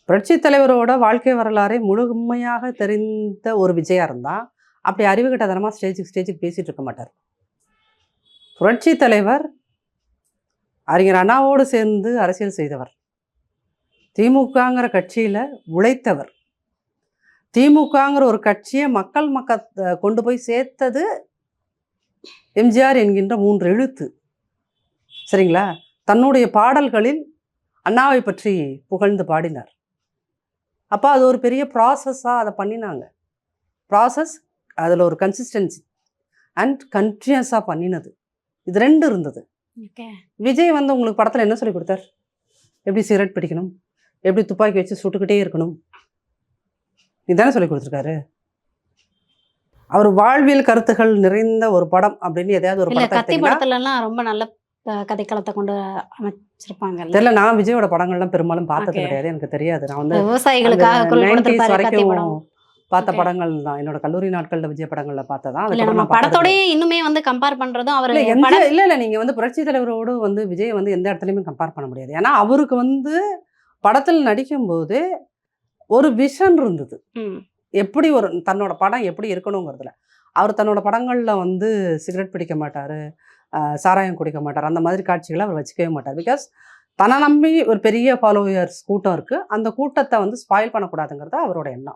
புரட்சித் தலைவரோட வாழ்க்கை வரலாறை முழுமையாக தெரிந்த ஒரு விஜயா இருந்தால் அப்படி அறிவுகட்டதனமாக ஸ்டேஜுக்கு பேசிகிட்டு இருக்க மாட்டார். புரட்சித் தலைவர் அறிஞர் அண்ணாவோடு சேர்ந்து அரசியல் செய்தவர். திமுகங்கிற கட்சியில் உழைத்தவர். திமுகங்கிற ஒரு கட்சியை மக்கள் கொண்டு போய் சேர்த்தது எம்ஜிஆர் என்கின்ற 3 எழுத்து. சரிங்களா? தன்னுடைய பாடல்களில் அண்ணாவை பற்றி புகழ்ந்து பாடினார். அப்போ அது ஒரு பெரிய ப்ராசஸாக அதை பண்ணினாங்க. ப்ராசஸ், அதில் ஒரு கன்சிஸ்டன்சி அண்ட் கண்டினியூஸாக பண்ணினது. இது 2 இருந்தது. விஜய் வந்து உங்களுக்கு படத்தில் என்ன சொல்லி கொடுத்தார்? எப்படி சிகரெட் பிடிக்கணும், எப்படி துப்பாக்கி வச்சு சுட்டுக்கிட்டே இருக்கணும், இதுதானே சொல்லி கொடுத்துருக்காரு. அவர் வாழ்வியல் கருத்துகள் நிறைந்த ஒரு படம் அப்படின்னு எதையாவது ஒரு படத்துலலாம் ரொம்ப நல்ல கதைக்களத்தை கொண்டு அமைச்சிருப்பாங்க. தெரியல, நான் விஜயோட படங்கள்லாம் பெரும்பாலும் பார்த்தது கிடையாது, எனக்கு தெரியாது. நான் வந்து விவசாயிகளுக்காக 90s வரைக்கும் பார்த்த படங்கள் தான். என்னோட கல்லூரி நாட்கள்ல விஜய் படங்கள்ல பார்த்ததான். படத்தோடய இன்னுமே வந்து கம்பேர் பண்றதும் அவர் இல்ல நீங்க வந்து புரட்சி தலைவரோடு வந்து விஜய் வந்து எந்த இடத்துலையுமே கம்பேர் பண்ண முடியாது. ஏன்னா அவருக்கு வந்து படத்தில் நடிக்கும்போது ஒரு விஷன் இருந்தது. எப்படி ஒரு தன்னோட படம் எப்படி இருக்கணுங்கிறதுல. அவர் தன்னோட படங்கள்ல வந்து சிகரெட் பிடிக்க மாட்டாரு, சாராயம் குடிக்க மாட்டார், அந்த மாதிரி காட்சிகளை அவர் வச்சுக்கவே மாட்டார். பிகாஸ் தன்னை நம்பி ஒரு பெரிய ஃபாலோவர்ஸ் கூட்டம் இருக்குது, அந்த கூட்டத்தை வந்து ஸ்பாயில் பண்ணக்கூடாதுங்கிறது அவரோட எண்ணம்.